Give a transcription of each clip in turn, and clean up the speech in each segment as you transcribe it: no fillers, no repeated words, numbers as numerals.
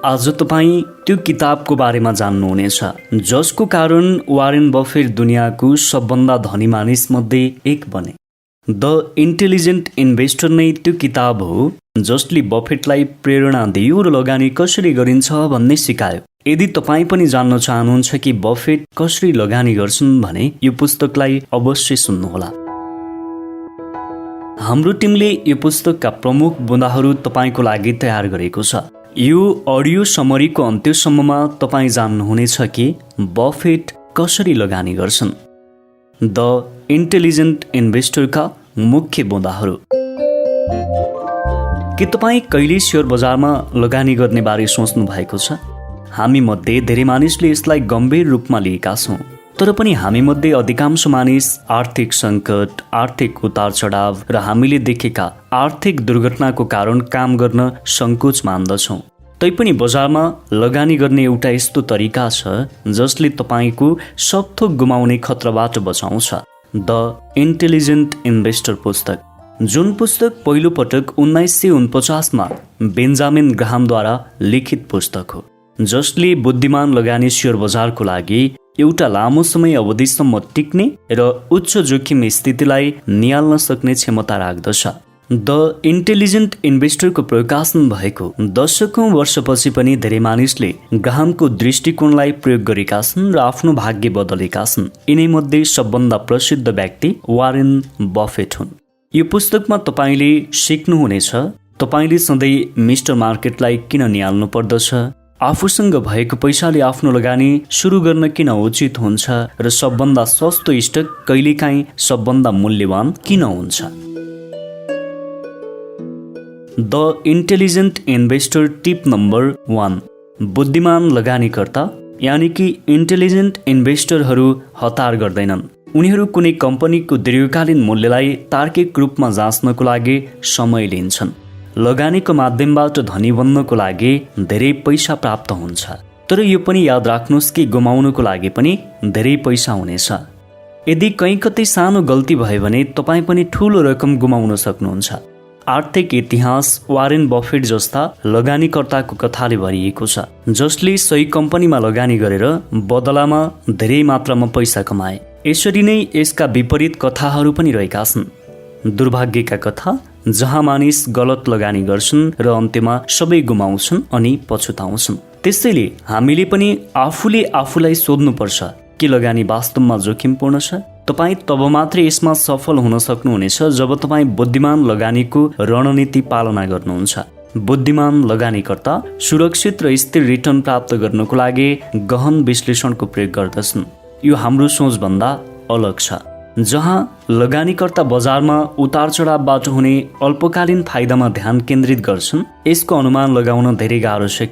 आज तपाईँ त्यो किताबको बारेमा जान्नुहुनेछ जसको कारण वारेन बफेट दुनियाँको सबभन्दा धनी मानिसमध्ये एक बने। द इन्टेलिजेन्ट इन्भेस्टर नै त्यो किताब हो जसले बफेटलाई प्रेरणा दियो र लगानी कसरी गरिन्छ भन्ने सिकायो। यदि तपाईँ पनि जान्न चाहनुहुन्छ कि बफेट कसरी लगानी गर्छन् भने यो पुस्तकलाई अवश्य सुन्नुहोला। हाम्रो टिमले यो पुस्तकका प्रमुख बुँदाहरू तपाईँको लागि तयार गरेको छ। यो अडियो समरीको अन्त्यसम्ममा तपाईँ जान्नुहुनेछ कि बफेट कसरी लगानी गर्छन्। द इन्टेलिजेन्ट इन्भेस्टरका मुख्य बुँदाहरू। के तपाईँ कहिले सेयर बजारमा लगानी गर्ने बारे सोच्नु भएको छ? हामी मध्ये धेरै मानिसले यसलाई गम्भीर रूपमा लिएका छौँ, तर पनि हामी मध्ये अधिकांश मानिस आर्थिक सङ्कट, आर्थिक उतार चढाव र हामीले देखेका आर्थिक दुर्घटनाको कारण काम गर्न सङ्कोच मान्दछौँ। तैपनि बजारमा लगानी गर्ने एउटा यस्तो तरिका छ जसले तपाईँको सब थोक गुमाउने खतराबाट बचाउँछ। द इन्टेलिजेन्ट इन्भेस्टर पुस्तक, जुन पुस्तक पहिलो पटक 1949मा बेन्जामिन ग्राहमद्वारा लिखित पुस्तक हो, जसले बुद्धिमान लगानी सेयर बजारको लागि एउटा लामो समय अवधिसम्म टिक्ने र उच्च जोखिम स्थितिलाई निहाल्न सक्ने क्षमता राख्दछ। द इन्टेलिजेन्ट इन्भेस्टरको प्रकाशन भएको दशकौं वर्षपछि पनि धेरै मानिसले ग्राहमको दृष्टिकोणलाई प्रयोग गरेका छन् र आफ्नो भाग्य बदलेका छन्। यिनैमध्ये सबभन्दा प्रसिद्ध व्यक्ति वारेन बफेट हुन्। यो पुस्तकमा तपाईँले सिक्नुहुनेछ तपाईँले सधैँ मिस्टर मार्केटलाई किन निहाल्नु पर्दछ, आफूसँग भएको पैसाले आफ्नो लगानी सुरु गर्न किन उचित हुन्छ र सबभन्दा सस्तो स्टक कहिलेकाहीँ सबभन्दा मूल्यवान किन हुन्छ। The intelligent investor tip number 1। बुद्धिमान लगानीकर्ता यानि कि इन्टेलिजेन्ट इन्भेस्टरहरू हतार गर्दैनन्। उनीहरू कुनै कम्पनीको दीर्घकालीन मूल्यलाई तार्किक रूपमा जाँच्नको लागि समय लिन्छन्। लगानीको माध्यमबाट धनी बन्नको लागि धेरै पैसा प्राप्त हुन्छ, तर यो पनि याद राख्नुहोस् कि गुमाउनको लागि पनि धेरै पैसा हुनेछ। यदि कहीँ कतै सानो गल्ती भयो भने तपाईँ पनि ठुलो रकम गुमाउन सक्नुहुन्छ। आर्थिक इतिहास वारेन बफेट जस्ता लगानीकर्ताको कथाले भरिएको छ, जसले सही कम्पनीमा लगानी गरेर बदलामा धेरै मात्रामा पैसा कमाए। यसरी नै यसका विपरीत कथाहरू पनि रहेका छन्। दुर्भाग्यका कथा जहाँ मानिस गलत लगानी गर्छन् र अन्त्यमा सबै गुमाउँछन् अनि पछुताउँछन्। त्यसैले हामीले पनि आफूले आफूलाई सोध्नुपर्छ कि लगानी वास्तवमा जोखिमपूर्ण छ। तपाईँ तब मात्रै यसमा सफल हुन सक्नुहुनेछ जब तपाईँ बुद्धिमान लगानीको रणनीति पालना गर्नुहुन्छ। बुद्धिमान लगानीकर्ता सुरक्षित र स्थिर रिटर्न प्राप्त गर्नको लागि गहन विश्लेषणको प्रयोग गर्दछन्। यो हाम्रो सोचभन्दा अलग छ, जहाँ लगानीकर्ता बजारमा उतार चढावबाट हुने अल्पकालीन फाइदामा ध्यान केन्द्रित गर्छन्। यसको अनुमान लगाउन धेरै गाह्रो छ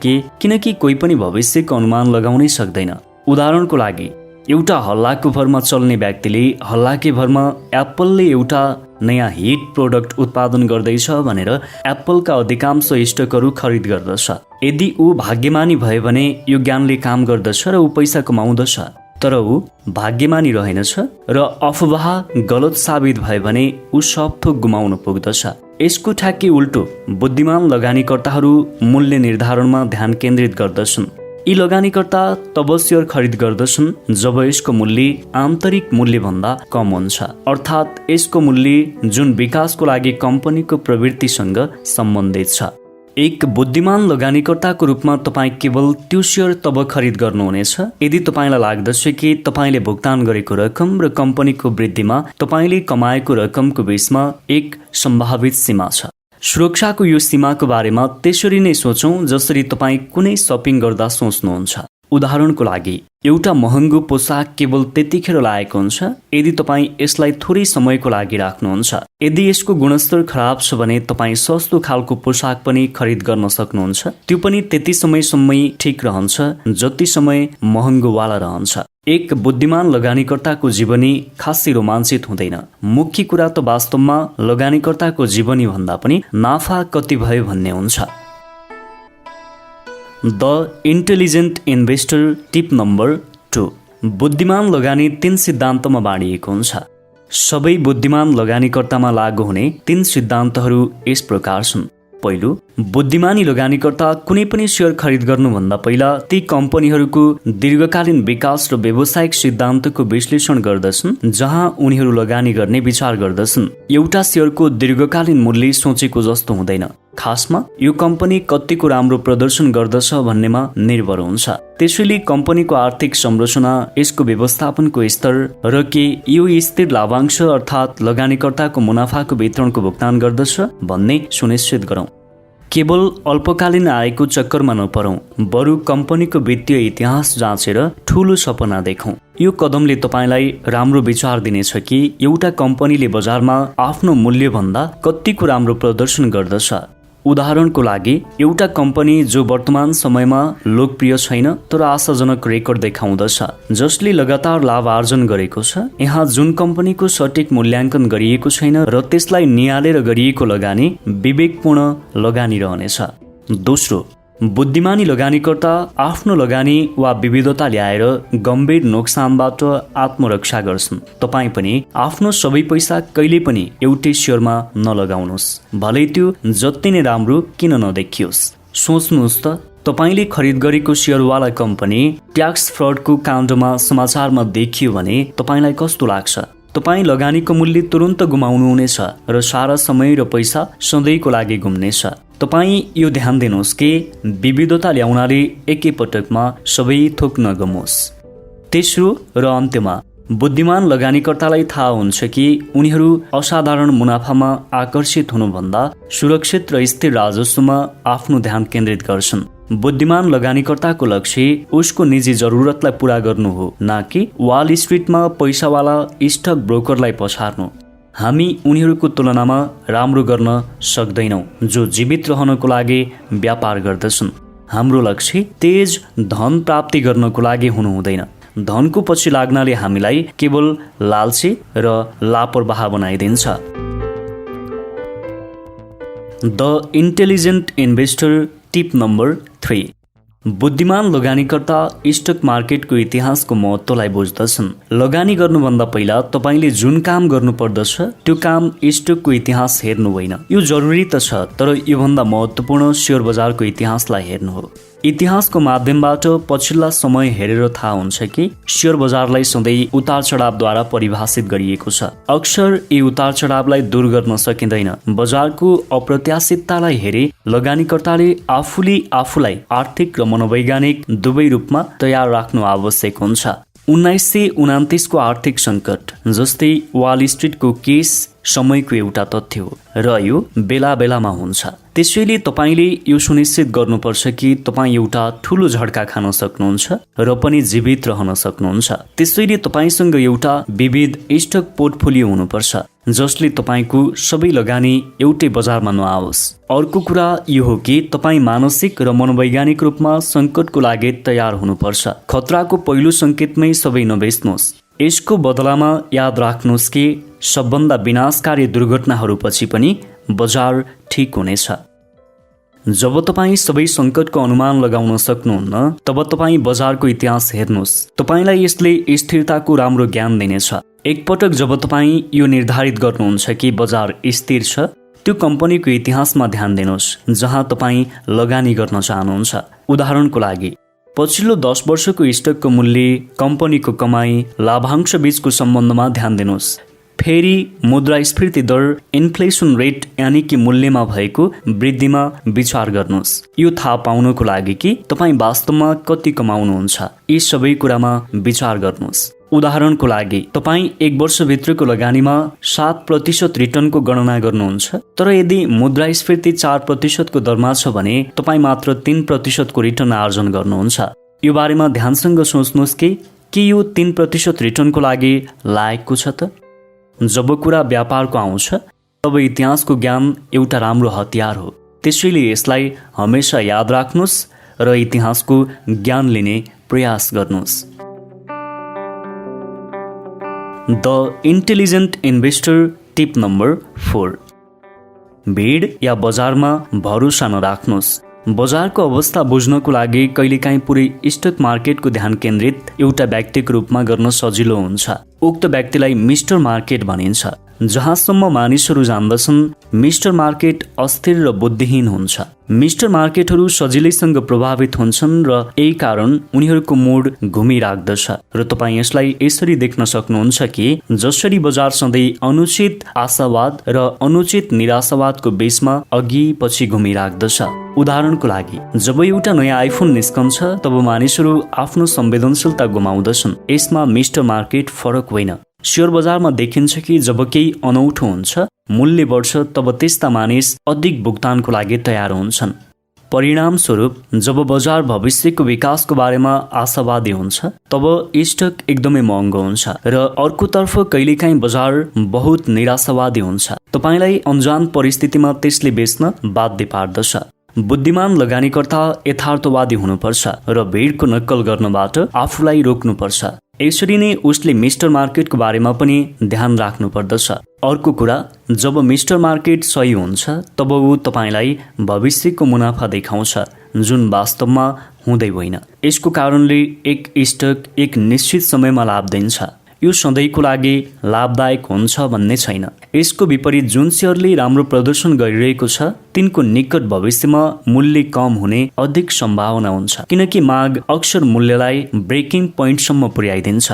किनकि कोही पनि भविष्यको अनुमान लगाउनै सक्दैन। उदाहरणको लागि एउटा हल्लाको भरमा चल्ने व्यक्तिले हल्लाकै भरमा एप्पलले एउटा नयाँ हिट प्रोडक्ट उत्पादन गर्दैछ भनेर एप्पलका अधिकांश स्टकहरू खरिद गर्दछ। यदि ऊ भाग्यमानी भयो भने यो ज्ञानले काम गर्दछ र ऊ पैसा कमाउँदछ, तर ऊ भाग्यमानी रहेनछ र अफवाह गलत साबित भयो भने ऊ सब थोक गुमाउन पुग्दछ। यसको ठ्याक्कै उल्टो बुद्धिमान लगानीकर्ताहरू मूल्य निर्धारणमा ध्यान केन्द्रित गर्दछन्। यी लगानीकर्ता तब सेयर खरिद गर्दछन् जब यसको मूल्य आन्तरिक मूल्यभन्दा कम हुन्छ, अर्थात् यसको मूल्य जुन विकासको लागि कम्पनीको प्रवृत्तिसँग सम्बन्धित छ। एक बुद्धिमान लगानीकर्ताको रूपमा तपाईँ केवल त्यो सेयर तब खरिद गर्नुहुनेछ यदि तपाईँलाई लाग्दछ कि तपाईँले भुक्तान गरेको रकम र कम्पनीको वृद्धिमा तपाईँले कमाएको रकमको बीचमा एक सम्भावित सीमा छ। सुरक्षाको यो सीमाको बारेमा त्यसरी नै सोचौँ जसरी तपाईँ कुनै सपिङ गर्दा सोच्नुहुन्छ। उदाहरणको लागि एउटा महँगो पोसाक केवल त्यतिखेर लागेको हुन्छ यदि तपाईँ यसलाई थोरै समयको लागि राख्नुहुन्छ। यदि यसको गुणस्तर खराब छ भने तपाईँ सस्तो खालको पोसाक पनि खरिद गर्न सक्नुहुन्छ। त्यो पनि त्यति समयसम्मै ठिक रहन्छ जति समय महँगोवाला रहन्छ। एक बुद्धिमान लगानीकर्ताको जीवनी खासै रोमाञ्चित हुँदैन। मुख्य कुरा त वास्तवमा लगानीकर्ताको जीवनी भन्दा पनि नाफा कति भयो भन्ने हुन्छ। The intelligent investor tip number 2। बुद्धिमान लगानी 3 सिद्धान्तमा बाँडिएको हुन्छ। सबै बुद्धिमान लगानीकर्तामा लागू हुने 3 सिद्धान्तहरू यस प्रकार छन्। पहिलो, बुद्धिमानी लगानीकर्ता कुनै पनि सेयर खरिद गर्नुभन्दा पहिला ती कम्पनीहरूको दीर्घकालीन विकास र व्यावसायिक सिद्धान्तको विश्लेषण गर्दछन्, जहाँ उनीहरू लगानी गर्ने विचार गर्दछन्। एउटा सेयरको दीर्घकालीन मूल्य सोचेको जस्तो हुँदैन। खासमा यो कम्पनी कतिको राम्रो प्रदर्शन गर्दछ भन्नेमा निर्भर हुन्छ। त्यसैले कम्पनीको आर्थिक संरचना, यसको व्यवस्थापनको स्तर र के यो स्थिर लाभांश अर्थात् लगानीकर्ताको मुनाफाको वितरणको भुक्तान गर्दछ भन्ने सुनिश्चित गरौँ। केवल अल्पकालीन आयको चक्करमा नपरौँ, बरु कम्पनीको वित्तीय इतिहास जाँचेर ठूलो सपना देखौँ। यो कदमले तपाईलाई राम्रो विचार दिनेछ कि एउटा कम्पनीले बजारमा आफ्नो मूल्यभन्दा कतिको राम्रो प्रदर्शन गर्दछ। उदाहरणको लागि, एउटा कम्पनी जो वर्तमान समयमा लोकप्रिय छैन तर आशाजनक रेकर्ड देखाउँदछ, जसले लगातार लाभ आर्जन गरेको छ, यहाँ जुन कम्पनीको सटिक मूल्याङ्कन गरिएको छैन र त्यसलाई निहालेर गरिएको लगानी विवेकपूर्ण लगानी रहनेछ। दोस्रो, बुद्धिमानी लगानीकर्ता आफ्नो लगानी वा विविधता ल्याएर गम्भीर नोक्सानबाट आत्मरक्षा गर्छन्। तपाईँ पनि आफ्नो सबै पैसा कहिले पनि एउटै सेयरमा नलगाउनुहोस्, भलै त्यो जति नै राम्रो किन नदेखियोस्। सोच्नुहोस् त, तपाईले खरिद गरेको सेयरवाला कम्पनी ट्याक्स फ्रडको काण्डमा समाचारमा देखियो भने तपाईलाई कस्तो लाग्छ? तपाईँ लगानीको मूल्य तुरुन्त गुमाउनुहुनेछ र सारा समय र पैसा सधैँको लागि गुम्नेछ। तपाईँ यो ध्यान दिनुहोस् कि विविधता ल्याउनाले एकैपटकमा सबै थोक नगमोस्। तेस्रो र अन्त्यमा, बुद्धिमान लगानीकर्तालाई थाहा हुन्छ कि उनीहरू असाधारण मुनाफामा आकर्षित हुनुभन्दा सुरक्षित र स्थिर राजस्वमा आफ्नो ध्यान केन्द्रित गर्छन्। बुद्धिमान लगानीकर्ताको लक्ष्य उसको निजी जरुरतलाई पूरा गर्नु हो, न कि वाल स्ट्रिटमा पैसावाला स्टक ब्रोकरलाई पछार्नु। हामी उनीहरूको तुलनामा राम्रो गर्न सक्दैनौँ जो जीवित रहनको लागि व्यापार गर्दछन्। हाम्रो लक्ष्य तेज धन प्राप्ति गर्नको लागि हुनु हुँदैन। धनको पछि लाग्नाले हामीलाई केवल लालची र लापरवाह बनाइदिन्छ। The intelligent investor tip number 3। बुद्धिमान लगानीकर्ता स्टक मार्केटको इतिहासको महत्त्वलाई बुझ्दछन्। लगानी गर्नुभन्दा पहिला तपाईले जुन काम गर्नुपर्दछ त्यो काम स्टकको इतिहास हेर्नु होइन। यो जरुरी त छ, तर योभन्दा महत्त्वपूर्ण सेयर बजारको इतिहासलाई हेर्नु हो। इतिहासको माध्यमबाट पछिल्ला समय हेरेर थाहा हुन्छ कि सेयर बजारलाई सधैँ उतार चढावद्वारा परिभाषित गरिएको छ। अक्सर यी उतार चढावलाई दूर गर्न सकिँदैन। बजारको अप्रत्याशिततालाई हेरे लगानीकर्ताले आफूलाई आर्थिक र मनोवैज्ञानिक दुवै रूपमा तयार राख्नु आवश्यक हुन्छ। 1929 को आर्थिक सङ्कट जस्तै वाल स्ट्रिटको केस समयको एउटा तथ्य हो र यो बेला बेलामा हुन्छ। त्यसैले तपाईले यो सुनिश्चित गर्नुपर्छ कि तपाईँ एउटा ठूलो झड्का खान सक्नुहुन्छ र पनि जीवित रहन सक्नुहुन्छ। त्यसैले तपाईसँग एउटा विविध स्टक पोर्टफोलियो हुनुपर्छ जसले तपाईको सबै लगानी एउटै बजारमा नआओस्। अर्को कुरा यो हो कि तपाईँ मानसिक र मनोवैज्ञानिक रूपमा सङ्कटको लागि तयार हुनुपर्छ। खतराको पहिलो सङ्केतमै सबै नबेच्नुहोस्। यसको बदलामा याद राख्नुहोस् कि सबभन्दा विनाशकारी दुर्घटनाहरूपछि पनि बजार ठिक हुनेछ। जब तपाईँ सबै सङ्कटको अनुमान लगाउन सक्नुहुन्न, तब तपाईँ बजारको इतिहास हेर्नुहोस्। तपाईलाई यसले स्थिरताको राम्रो ज्ञान दिनेछ। एकपटक जब तपाईँ यो निर्धारित गर्नुहुन्छ कि बजार स्थिर छ, त्यो कम्पनीको इतिहासमा ध्यान दिनुहोस् जहाँ तपाईँ लगानी गर्न चाहनुहुन्छ। उदाहरणको लागि, पछिल्लो 10 वर्षको स्टकको मूल्य, कम्पनीको कमाई, लाभांश बीचको सम्बन्धमा ध्यान दिनुहोस्। फेरि मुद्रास्फीति दर, इन्फ्लेसन रेट यानि कि मूल्यमा भएको वृद्धिमा विचार गर्नुहोस्। यो थाहा पाउनको लागि कि तपाईँ वास्तवमा कति कमाउनुहुन्छ, यी सबै कुरामा विचार गर्नुहोस्। उदाहरणको लागि, तपाईँ 1 वर्षभित्रको लगानीमा 7% रिटर्नको गणना गर्नुहुन्छ, तर यदि मुद्रास्फीति 4% को दरमा छ भने तपाईँ मात्र 3% को रिटर्न आर्जन गर्नुहुन्छ। यो बारेमा ध्यानसँग सोच्नुहोस् कि यो 3% रिटर्नको लागि लायकको छ त? जब कुरा व्यापारको आउँछ, तब इतिहासको ज्ञान एउटा राम्रो हतियार हो। त्यसैले यसलाई हमेशा याद राख्नुहोस् र इतिहासको ज्ञान लिने प्रयास गर्नुहोस्। The intelligent investor tip number 4। भिड या बजारमा भरोसा नराख्नुहोस्। बजारको अवस्था बुझ्नको लागि कहिलेकाहीँ पुरै स्टक मार्केटको ध्यान केन्द्रित एउटा व्यक्तिको रूपमा गर्न सजिलो हुन्छ। उक्त व्यक्तिलाई मिस्टर मार्केट भनिन्छ। जहाँसम्म मानिसहरू जान्दछन् मिस्टर मार्केट अस्थिर र बुद्धिहीन हुन्छ। मिस्टर मार्केटहरू सजिलैसँग प्रभावित हुन्छन् र यही कारण उनीहरूको मूड घुमिराख्दछ र तपाईँ यसलाई यसरी देख्न सक्नुहुन्छ कि जसरी बजार सधैँ अनुचित आशावाद र अनुचित निराशावादको बीचमा अघि पछि घुमिराख्दछ। उदाहरणको लागि, जब एउटा नयाँ आइफोन निस्कन्छ तब मानिसहरू आफ्नो संवेदनशीलता गुमाउँदछन्। यसमा मिस्टर मार्केट फरक होइन। शेयर बजारमा देखिन्छ कि जब केही अनौठो हुन्छ, मूल्य बढ्छ, तब त्यस्ता मानिस अधिक भुक्तानको लागि तयार हुन्छन्। परिणामस्वरूप जब बजार भविष्यको विकासको बारेमा आशावादी हुन्छ तब स्टक एकदमै महँगो हुन्छ र अर्कोतर्फ कहिलेकाहीँ बजार बहुत निराशावादी हुन्छ। तपाईलाई अन्जान परिस्थितिमा त्यसले बेच्न बाध्य पार्दछ। बुद्धिमान लगानीकर्ता यथार्थवादी हुनुपर्छ र भिडको नक्कल गर्नबाट आफूलाई रोक्नुपर्छ। यसरी नै उसले मिस्टर मार्केटको बारेमा पनि ध्यान राख्नु पर्दछ। अर्को कुरा, जब मिस्टर मार्केट सही हुन्छ तब ऊ तपाईलाई भविष्यको मुनाफा देखाउँछ जुन वास्तवमा हुँदै होइन। यसको कारणले एक स्टक एक निश्चित समयमा लाभ दिन्छ। यो सधैँको लागि लाभदायक हुन्छ भन्ने छैन। यसको विपरीत जुन सेयरले राम्रो प्रदर्शन गरिरहेको छ तिनको निकट भविष्यमा मूल्य कम हुने अधिक सम्भावना हुन्छ, किनकि माग अक्सर मूल्यलाई ब्रेकिङ पोइन्टसम्म पुर्याइदिन्छ।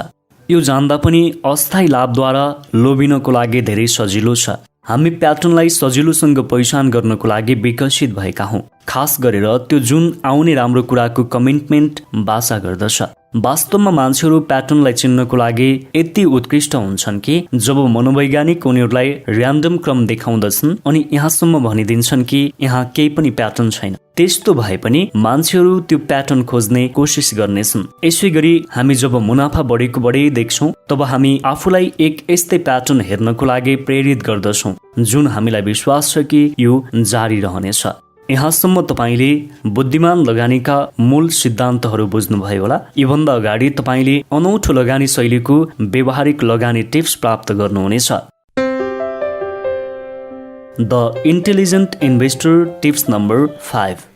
यो जान्दा पनि अस्थायी लाभद्वारा लोभिनको लागि धेरै सजिलो छ। हामी प्याटर्नलाई सजिलोसँग पहिचान गर्नको लागि विकसित भएका हौँ, खास गरेर त्यो जुन आउने राम्रो कुराको कमिटमेन्ट बाचा गर्दछ। वास्तवमा मान्छेहरू प्याटर्नलाई चिन्नको लागि यति उत्कृष्ट हुन्छन् कि जब मनोवैज्ञानिक उनीहरूलाई र्यान्डम क्रम देखाउँदछन् अनि यहाँसम्म भनिदिन्छन् कि यहाँ केही पनि प्याटर्न छैन, त्यस्तो भए पनि मान्छेहरू त्यो प्याटर्न खोज्ने कोसिस गर्नेछन्। यसै गरी हामी जब मुनाफा बढेको बढी देख्छौँ तब हामी आफूलाई एक यस्तै प्याटर्न हेर्नको लागि प्रेरित गर्दछौँ जुन हामीलाई विश्वास छ कि यो जारी रहनेछ। यहाँसम्म तपाईले बुद्धिमान लगानीका मूल सिद्धान्तहरू बुझ्नुभयो होला। योभन्दा अगाडि तपाईले अनौठो लगानी शैलीको व्यवहारिक लगानी टिप्स प्राप्त गर्नुहुनेछ। The intelligent investor tips number 5।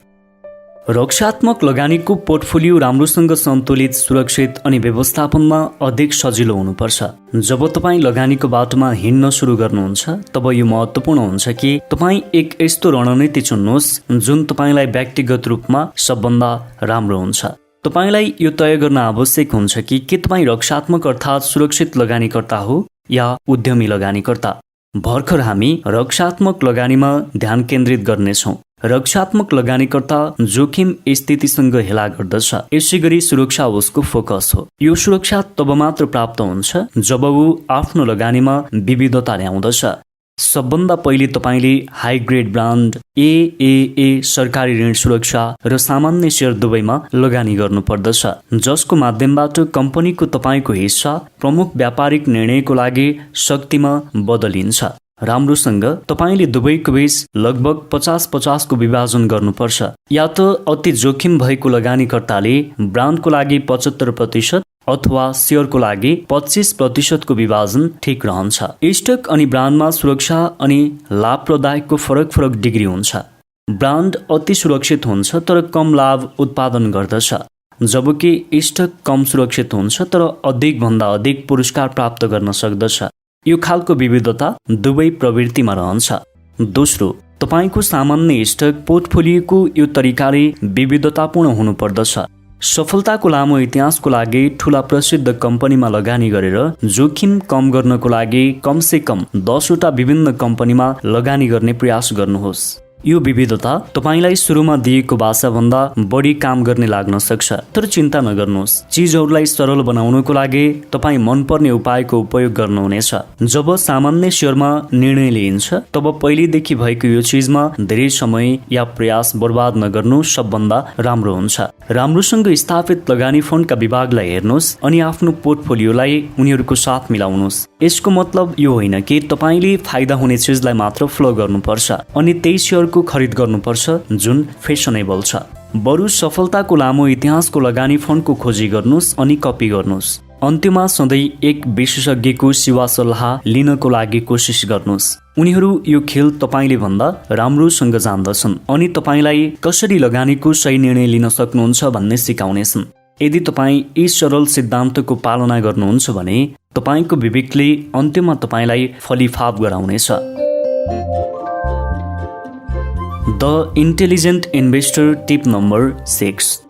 रक्षात्मक लगानीको पोर्टफोलियो राम्रोसँग सन्तुलित, सुरक्षित अनि व्यवस्थापनमा अधिक सजिलो हुनुपर्छ। जब तपाईँ लगानीको बाटोमा हिँड्न सुरु गर्नुहुन्छ तब यो महत्त्वपूर्ण हुन्छ कि तपाईँ एक यस्तो रणनीति चुन्नुहोस् जुन तपाईलाई व्यक्तिगत रूपमा सबभन्दा राम्रो हुन्छ। तपाईलाई यो तय गर्न आवश्यक हुन्छ कि के तपाईँ रक्षात्मक अर्थात् सुरक्षित लगानीकर्ता हो या उद्यमी लगानीकर्ता। भर्खर हामी रक्षात्मक लगानीमा ध्यान केन्द्रित गर्नेछौँ। रक्षात्मक लगानीकर्ता जोखिम स्थितिसँग हेला गर्दछ, यसै गरी सुरक्षा उसको फोकस हो। यो सुरक्षा तब मात्र प्राप्त हुन्छ जब ऊ आफ्नो लगानीमा विविधता ल्याउँदछ। सबभन्दा पहिले तपाईले हाई ग्रेड ब्रान्ड, एएए सरकारी ऋण सुरक्षा र सामान्य सेयर दुवैमा लगानी गर्नुपर्दछ, जसको माध्यमबाट कम्पनीको तपाईको हिस्सा प्रमुख व्यापारिक निर्णयको लागि शक्तिमा बदलिन्छ। राम्रोसँग तपाईले दुवैको बीच लगभग 50-50 को विभाजन गर्नुपर्छ। या त अति जोखिम भएको लगानीकर्ताले ब्रान्डको लागि 75% अथवा सेयरको लागि 25% को विभाजन ठीक रहन्छ। स्टक अनि ब्रान्डमा सुरक्षा अनि लाभप्रदायकको फरक डिग्री हुन्छ। ब्रान्ड अति सुरक्षित हुन्छ तर कम लाभ उत्पादन गर्दछ, जबकि स्टक कम सुरक्षित हुन्छ तर अधिक भन्दा अधिक पुरस्कार प्राप्त गर्न सक्दछ। यो खालको विविधता दुवै प्रवृत्तिमा रहन्छ। दोस्रो, तपाईको सामान्य स्टक पोर्टफोलियोको यो तरिकाले विविधतापूर्ण हुनुपर्दछ। सफलताको लामो इतिहासको लागि ठूला प्रसिद्ध कम्पनीमा लगानी गरेर जोखिम कम गर्नको लागि कमसे कम 10 वटा विभिन्न कम्पनीमा लगानी गर्ने प्रयास गर्नुहोस्। यो विविधता तपाईलाई सुरुमा दिएको भाषाभन्दा बढी काम गर्ने लाग्न सक्छ, तर चिन्ता नगर्नुहोस्। चीजहरूलाई सरल बनाउनको लागि तपाईँ मनपर्ने उपायको उपयोग गर्नुहुनेछ। जब सामान्य सेयरमा निर्णय लिइन्छ तब पहिलेदेखि भएको यो चीजमा धेरै समय या प्रयास बर्बाद नगर्नु सबभन्दा राम्रो हुन्छ। राम्रोसँग स्थापित लगानी फन्डका विभागलाई हेर्नुहोस् अनि आफ्नो पोर्टफोलियोलाई उनीहरूको साथ मिलाउनुहोस्। यसको मतलब यो होइन कि तपाईले फाइदा हुने चीजलाई मात्र फ्लो गर्नुपर्छ अनि त्यही सेयरको खरिद गर्नुपर्छ जुन फेसनेबल छ। बरु सफलताको लामो इतिहासको लगानी फन्डको खोजी गर्नुहोस् अनि कपी गर्नुहोस्। अन्त्यमा सधैँ एक विशेषज्ञको सेवा सल्लाह लिनको लागि कोसिस गर्नुहोस्। उनीहरू यो खेल तपाईले भन्दा राम्रोसँग जान्दछन् अनि तपाईलाई कसरी लगानीको सही निर्णय लिन सक्नुहुन्छ भन्ने सिकाउनेछन्। यदि तपाईँ यी सरल सिद्धान्तको पालना गर्नुहुन्छ भने तपाईँको विवेकले अन्त्यमा तपाईँलाई फलिफाप गराउनेछ। The intelligent investor tip number 6।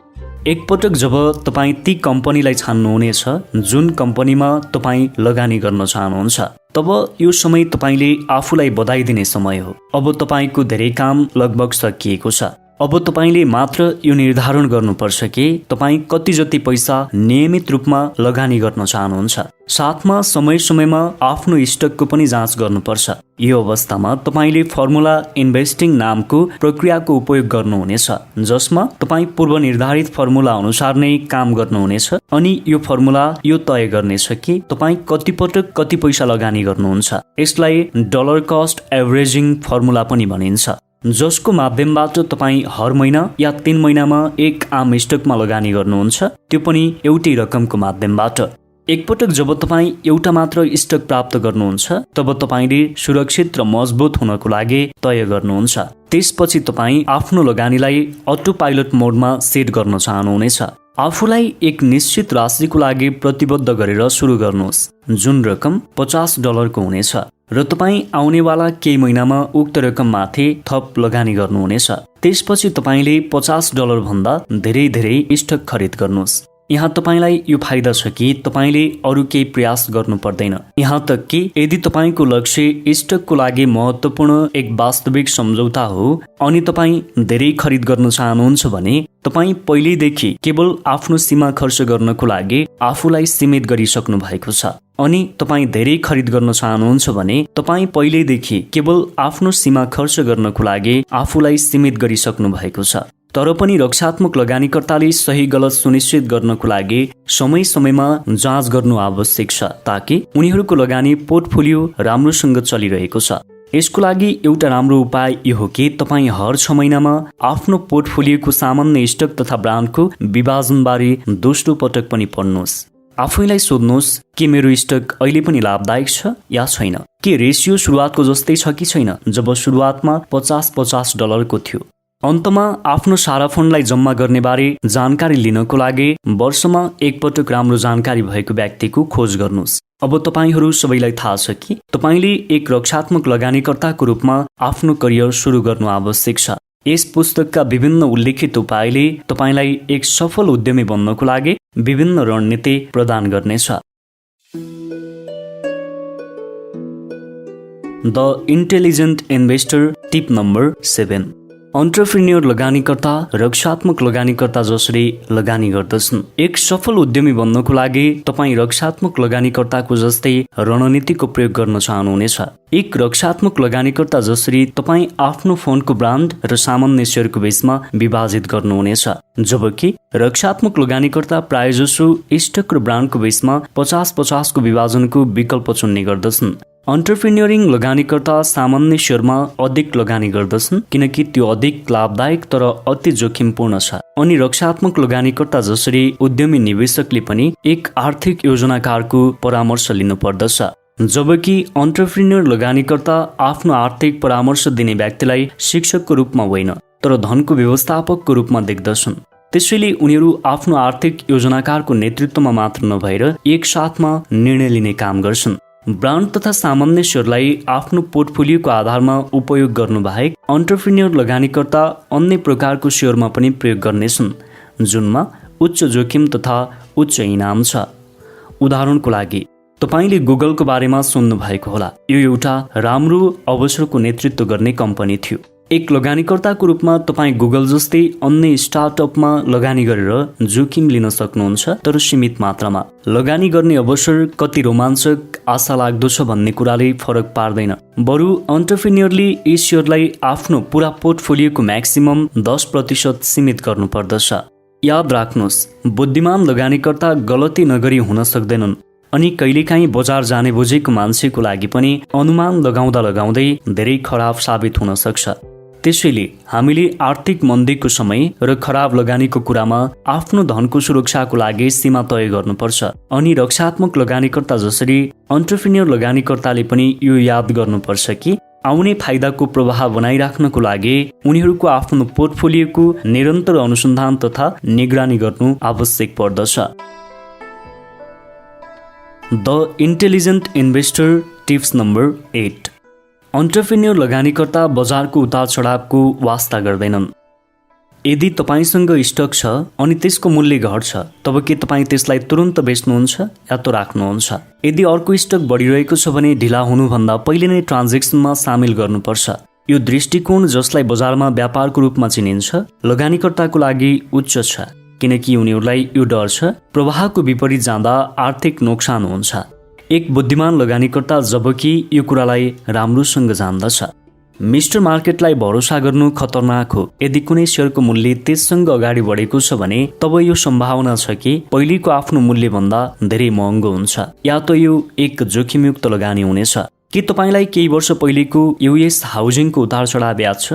एकपटक जब तपाईँ ती कम्पनीलाई छान्नुहुनेछ जुन कम्पनीमा तपाईँ लगानी गर्न चाहनुहुन्छ, तब यो समय तपाईँले आफूलाई बधाई दिने समय हो। अब तपाईँको धेरै काम लगभग सकिएको छ। अब तपाईँले मात्र यो निर्धारण गर्नुपर्छ कि तपाईँ कति जति पैसा नियमित रूपमा लगानी गर्न चाहनुहुन्छ। साथमा समय समयमा आफ्नो स्टकको पनि जाँच गर्नुपर्छ। यो अवस्थामा तपाईँले फर्मुला इन्भेस्टिङ नामको प्रक्रियाको उपयोग गर्नुहुनेछ, जसमा तपाईँ पूर्व निर्धारित फर्मुला अनुसार नै काम गर्नुहुनेछ अनि यो फर्मुला यो तय गर्नेछ कि तपाईँ कति पटक कति पैसा लगानी गर्नुहुन्छ। यसलाई डलर कस्ट एभरेजिङ फर्मुला पनि भनिन्छ, जसको माध्यमबाट तपाईँ हर महिना या 3 महिनामा एक आम स्टकमा लगानी गर्नुहुन्छ, त्यो पनि एउटै रकमको माध्यमबाट। एकपटक जब तपाईँ एउटा मात्र स्टक प्राप्त गर्नुहुन्छ, तब तपाईँले सुरक्षित र मजबुत हुनको लागि तय गर्नुहुन्छ। त्यसपछि तपाईँ आफ्नो लगानीलाई अटो पाइलट मोडमा सेट गर्न चाहनुहुनेछ। आफूलाई एक निश्चित राशिको लागि प्रतिबद्ध गरेर सुरु गर्नुहोस्, जुन रकम $50 को हुनेछ र तपाईँ आउनेवाला केही महिनामा उक्त रकममाथि थप लगानी गर्नुहुनेछ। त्यसपछि तपाईँले $50 भन्दा धेरै स्टक खरिद गर्नुहोस्। यहाँ तपाईँलाई यो फाइदा छ कि तपाईँले अरू केही प्रयास गर्नु पर्दैन। यहाँ तक कि यदि तपाईँको लक्ष्य स्टकको लागि महत्त्वपूर्ण एक वास्तविक सम्झौता हो अनि तपाईँ धेरै खरिद गर्न चाहनुहुन्छ भने तपाईँ पहिलेदेखि केवल आफ्नो सीमा खर्च गर्नको लागि आफूलाई सीमित गरिसक्नु भएको छ। अनि तपाईँ धेरै खरिद गर्न चाहनुहुन्छ भने तपाईँ पहिलेदेखि केवल आफ्नो सीमा खर्च गर्नको लागि आफूलाई सीमित गरिसक्नु भएको छ। तर पनि रक्षात्मक लगानीकर्ताले सही गलत सुनिश्चित गर्नको लागि समय समयमा जाँच गर्नु आवश्यक छ, ताकि उनीहरूको लगानी पोर्टफोलियो राम्रोसँग चलिरहेको छ। यसको लागि एउटा राम्रो उपाय यो हो कि तपाईँ हर 6 महिनामा आफ्नो पोर्टफोलियोको सामान्य स्टक तथा ब्रान्डको विभाजनबारे दोस्रो पटक पनि पढ्नुहोस्। आफैलाई सोध्नुहोस् कि मेरो स्टक अहिले पनि लाभदायक छ या छैन, के रेसियो सुरुवातको जस्तै छ कि छैन जब सुरुवातमा $50 को थियो। अन्तमा आफ्नो सारा फन्डलाई जम्मा गर्ने बारे जानकारी लिनको लागि वर्षमा एकपटक राम्रो जानकारी भएको व्यक्तिको खोज गर्नुहोस्। अब तपाईहरू सबैलाई थाहा छ कि तपाईले एक रक्षात्मक लगानीकर्ताको रूपमा आफ्नो करियर सुरु गर्नु आवश्यक छ। यस पुस्तकका विभिन्न उल्लेखित उपायले तपाईलाई एक सफल उद्यमी बन्नको लागि विभिन्न रणनीति प्रदान गर्नेछ। The intelligent investor tip number 7। Entrepreneur लगानीकर्ता रक्षात्मक लगानीकर्ता जसरी लगानी गर्दछन्। एक सफल उद्यमी बन्नको लागि तपाईँ रक्षात्मक लगानीकर्ताको जस्तै रणनीतिको प्रयोग गर्न चाहनुहुनेछ। एक रक्षात्मक लगानीकर्ता जसरी तपाईँ आफ्नो फन्डको ब्रान्ड र सामान्य सेयरको बीचमा विभाजित गर्नुहुनेछ, जबकि रक्षात्मक लगानीकर्ता प्रायजसो स्टक र ब्रान्डको बीचमा 50-50 को विभाजनको विकल्प चुन्ने गर्दछन्। अन्टरप्रेन्योरिङ लगानीकर्ता सामान्य सेयरमा अधिक लगानी गर्दछन् किनकि त्यो अधिक लाभदायक तर अति जोखिमपूर्ण छ। अनि रक्षात्मक लगानीकर्ता जसरी उद्यमी निवेशकले पनि एक आर्थिक योजनाकारको परामर्श लिनु पर्दछ, जबकि अन्टरप्रेन्योर लगानीकर्ता आफ्नो आर्थिक परामर्श दिने व्यक्तिलाई शिक्षकको रूपमा होइन तर धनको व्यवस्थापकको रूपमा देख्दछन्। त्यसैले उनीहरू आफ्नो आर्थिक योजनाकारको नेतृत्वमा मात्र नभएर एक साथमा निर्णय लिने काम गर्छन्। ब्रान्ड तथा सामान्य सेयरलाई आफ्नो पोर्टफोलियोको आधारमा उपयोग गर्नु बाहेक अन्टरप्रेन्योर लगानीकर्ता अन्य प्रकारको सेयरमा पनि प्रयोग गर्नेछन् जुनमा उच्च जोखिम तथा उच्च इनाम छ। उदाहरणको लागि तपाईले गुगलको बारेमा सुन्नु भएको होला। यो एउटा राम्रो अवसरको नेतृत्व गर्ने कम्पनी थियो। एक लगानीकर्ताको रूपमा तपाईँ गुगल जस्तै अन्य स्टार्टअपमा लगानी गरेर जोखिम लिन सक्नुहुन्छ, तर सीमित मात्रामा। लगानी गर्ने अवसर कति रोमाञ्चक आशा लाग्दो छ भन्ने कुराले फरक पार्दैन, बरु अन्टरप्रेन्योरले यस सेयरलाई आफ्नो पुरा पोर्टफोलियोको म्याक्सिमम 10% सीमित गर्नुपर्दछ। याद राख्नुहोस्, बुद्धिमान लगानीकर्ता गलती नगरी हुन सक्दैनन् अनि कहिलेकाहीँ बजार जाने बुझेको मान्छेको लागि पनि अनुमान लगाउँदै धेरै खराब साबित हुन सक्छ। त्यसैले हामीले आर्थिक मन्दीको समय र खराब लगानीको कुरामा आफ्नो धनको सुरक्षाको लागि सीमा तय गर्नुपर्छ। अनि रक्षात्मक लगानीकर्ता जसरी अन्टरप्रेन्योर लगानीकर्ताले पनि यो याद गर्नुपर्छ कि आउने फाइदाको प्रवाह बनाइराख्नको लागि उनीहरूको आफ्नो पोर्टफोलियोको निरन्तर अनुसन्धान तथा निगरानी गर्नु आवश्यक पर्दछ। The intelligent investor tips number 8। Entrepreneur लगानीकर्ता बजारको उतार चढावको वास्ता गर्दैनन्। यदि तपाईसँग स्टक छ अनि त्यसको मूल्य घट्छ तब के तपाईँ त्यसलाई तुरुन्त बेच्नुहुन्छ या त राख्नुहुन्छ? यदि अर्को स्टक बढिरहेको छ भने ढिला हुनुभन्दा पहिले नै ट्रान्जेक्सनमा सामेल गर्नुपर्छ। यो दृष्टिकोण जसलाई बजारमा व्यापारको रूपमा चिनिन्छ लगानीकर्ताको लागि उच्च छ, किनकि उनीहरूलाई यो डर छ प्रवाहको विपरीत जाँदा आर्थिक नोक्सान हुन्छ। एक बुद्धिमान लगानीकर्ता जबकि यो कुरालाई राम्रोसँग जान्दछ। मिस्टर मार्केटलाई भरोसा गर्नु खतरनाक हो। यदि कुनै सेयरको मूल्य त्यससँग अगाडि बढेको छ भने तब यो सम्भावना छ कि पहिलेको आफ्नो मूल्यभन्दा धेरै महँगो हुन्छ, या त यो एक जोखिमयुक्त लगानी हुनेछ। के तपाईलाई केही वर्ष पहिलेको युएस हाउजिङको उतार चढाव याद छ?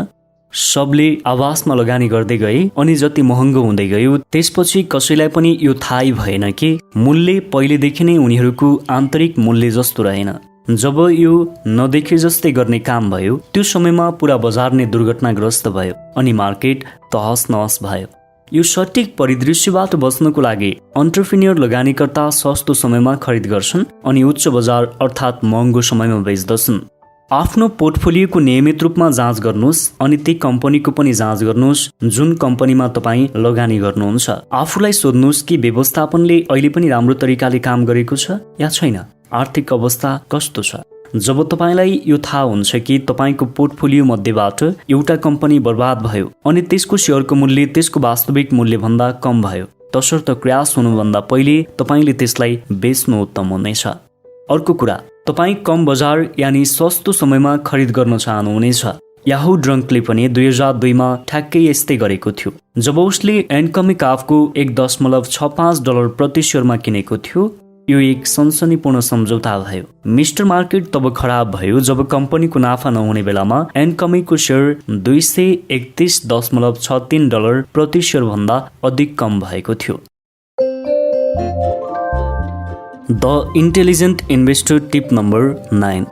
सबले आवासमा लगानी गर्दै गए अनि जति महँगो हुँदै गयो त्यसपछि कसैलाई पनि यो थाहै भएन कि मूल्य पहिलेदेखि नै उनीहरूको आन्तरिक मूल्य जस्तो रहेन। जब यो नदेखे जस्तै गर्ने काम भयो त्यो समयमा पुरा बजार नै दुर्घटनाग्रस्त भयो अनि मार्केट तहस नहस भयो। यो सठिक परिदृश्यबाट बच्नको लागि अन्टरप्रेन्योर लगानीकर्ता सस्तो समयमा खरिद गर्छन् अनि उच्च बजार अर्थात् महँगो समयमा बेच्दछन्। आफ्नो पोर्टफोलियोको नियमित रूपमा जाँच गर्नुहोस् अनि ती कम्पनीको पनि जाँच गर्नुहोस् जुन कम्पनीमा तपाईँ लगानी गर्नुहुन्छ। आफूलाई सोध्नुहोस् कि व्यवस्थापनले अहिले पनि राम्रो तरिकाले काम गरेको छ या छैन। आर्थिक अवस्था कस्तो छ? जब तपाईलाई यो थाहा हुन्छ कि तपाईको पोर्टफोलियो मध्येबाट एउटा कम्पनी बर्बाद भयो अनि त्यसको सेयरको मूल्य त्यसको वास्तविक मूल्यभन्दा कम भयो, तसर्थ क्र्यास हुनुभन्दा पहिले तपाईले त्यसलाई बेच्नु उत्तम हुनेछ। अर्को कुरा, तपाईँ कम बजार यानि सस्तो समयमा खरिद गर्न चाहनुहुनेछ। याहू ड्रङ्कले पनि 2002मा ठ्याक्कै यस्तै गरेको थियो। जब उसले एन्कमिकाफको $1.65 प्रति सेयरमा किनेको थियो, यो एक सनसनीपूर्ण सम्झौता भयो। मिस्टर मार्केट तब खराब भयो जब कम्पनीको नाफा नहुने बेलामा एन्कमीको सेयर $231.63 प्रति सेयर भन्दा अधिक कम भएको थियो। The intelligent investor tip number 9।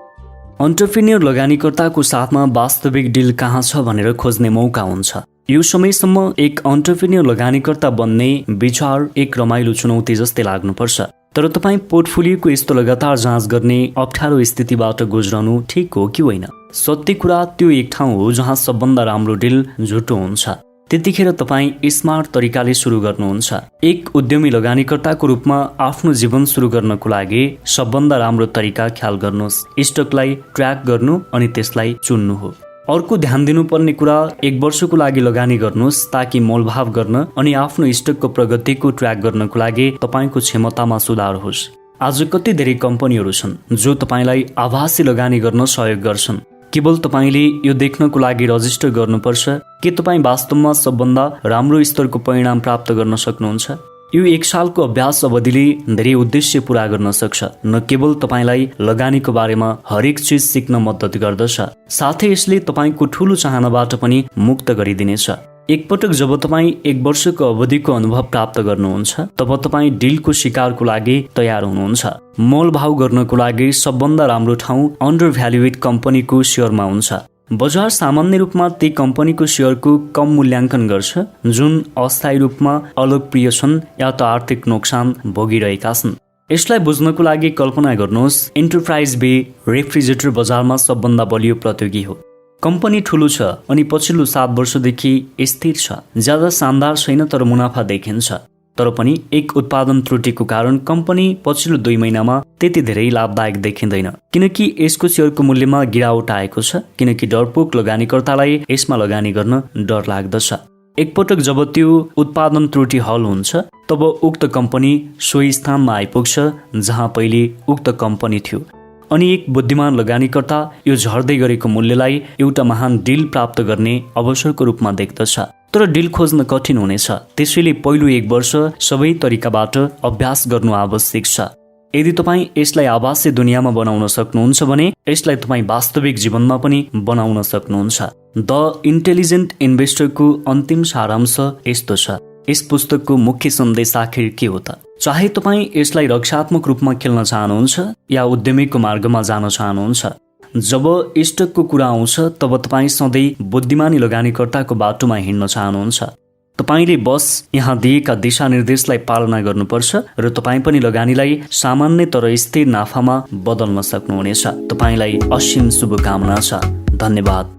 Entrepreneur लगानीकर्ताको साथमा वास्तविक डिल कहाँ छ भनेर खोज्ने मौका हुन्छ। यो समयसम्म एक अन्टरप्रेन्योर लगानीकर्ता बन्ने विचार एक रमाइलो चुनौती जस्तै लाग्नुपर्छ। तर तपाईँ पोर्टफोलियोको यस्तो लगातार जाँच गर्ने अप्ठ्यारो स्थितिबाट गुज्रनु ठिक हो कि होइन? सत्य कुरा त्यो एक ठाउँ हो जहाँ सबभन्दा राम्रो डिल झुटो हुन्छ। त्यतिखेर तपाईँ स्मार्ट तरिकाले सुरु गर्नुहुन्छ। एक उद्यमी लगानीकर्ताको रूपमा आफ्नो जीवन सुरु गर्नको लागि सबभन्दा राम्रो तरिका ख्याल गर्नुहोस्, स्टकलाई ट्र्याक गर्नु अनि त्यसलाई चुन्नु हो। अर्को ध्यान दिनुपर्ने कुरा, एक वर्षको लागि लगानी गर्नुहोस् ताकि मोलभाव गर्न अनि आफ्नो स्टकको प्रगतिको ट्र्याक गर्नको लागि तपाईको क्षमतामा सुधार होस्। आज कति धेरै कम्पनीहरू छन् जो तपाईलाई आभासी लगानी गर्न सहयोग गर्छन्। केवल तपाईले यो देख्नको लागि रजिस्टर गर्नुपर्छ कि तपाईँ वास्तवमा सबभन्दा राम्रो स्तरको परिणाम प्राप्त गर्न सक्नुहुन्छ। यो 1 सालको अभ्यास अवधिले धेरै उद्देश्य पूरा गर्न सक्छ। न केवल तपाईलाई लगानीको बारेमा हरेक चिज सिक्न मद्दत गर्दछ, साथै यसले तपाईको ठूलो चाहनाबाट पनि मुक्त गरिदिनेछ। एकपटक जब तपाईँ 1 वर्षको अवधिको अनुभव प्राप्त गर्नुहुन्छ तब तपाईँ डिलको शिकारको लागि तयार हुनुहुन्छ। मोलभाव गर्नको लागि सबभन्दा राम्रो ठाउँ अन्डर भ्यालुएट कम्पनीको सेयरमा हुन्छ। बजार सामान्य रूपमा ती कम्पनीको सेयरको कम मूल्याङ्कन गर्छ जुन अस्थायी रूपमा अलोकप्रिय छन् या त आर्थिक नोक्सान भोगिरहेका छन्। यसलाई बुझ्नको लागि कल्पना गर्नुहोस्, एन्टरप्राइज बे रेफ्रिजरेटर बजारमा सबभन्दा बलियो प्रतियोगी हो। कम्पनी ठुलो छ अनि पछिल्लो 7 वर्षदेखि स्थिर छ। ज्यादा शानदार छैन तर मुनाफा देखिन्छ। तर पनि एक उत्पादन त्रुटिको कारण कम्पनी पछिल्लो 2 महिनामा त्यति धेरै लाभदायक देखिँदैन, किनकि यसको सेयरको मूल्यमा गिरावट आएको छ, किनकि डरपोक लगानीकर्तालाई यसमा लगानी गर्न डर लाग्दछ। एकपटक जब त्यो उत्पादन त्रुटि हल हुन्छ तब उक्त कम्पनी सोही स्थानमा आइपुग्छ जहाँ पहिले उक्त कम्पनी थियो अनि एक बुद्धिमान लगानीकर्ता यो झर्दै गरेको मूल्यलाई एउटा महान डिल प्राप्त गर्ने अवसरको रूपमा देख्दछ। तर डिल खोज्न कठिन हुनेछ, त्यसैले पहिलो 1 वर्ष सबै तरिकाबाट अभ्यास गर्नु आवश्यक छ। यदि तपाईँ यसलाई आभासी दुनियाँमा बनाउन सक्नुहुन्छ भने यसलाई तपाईँ वास्तविक जीवनमा पनि बनाउन सक्नुहुन्छ। द इन्टेलिजेन्ट इन्भेस्टरको अन्तिम सारांश यस्तो छ। यस पुस्तकको मुख्य सन्देश आखिर के हो त? चाहे तपाईँ यसलाई रक्षात्मक रूपमा खेल्न चाहनुहुन्छ या उद्यमीको मार्गमा जान चाहनुहुन्छ, जब स्टकको कुरा आउँछ तब तपाईँ सधैँ बुद्धिमानी लगानीकर्ताको बाटोमा हिँड्न चाहनुहुन्छ। तपाईँले बस यहाँ दिएका दिशानिर्देशलाई पालना गर्नुपर्छ र तपाईँ पनि लगानीलाई सामान्य तर स्थिर नाफामा बदल्न सक्नुहुनेछ। तपाईँलाई असीम शुभकामना छ। धन्यवाद।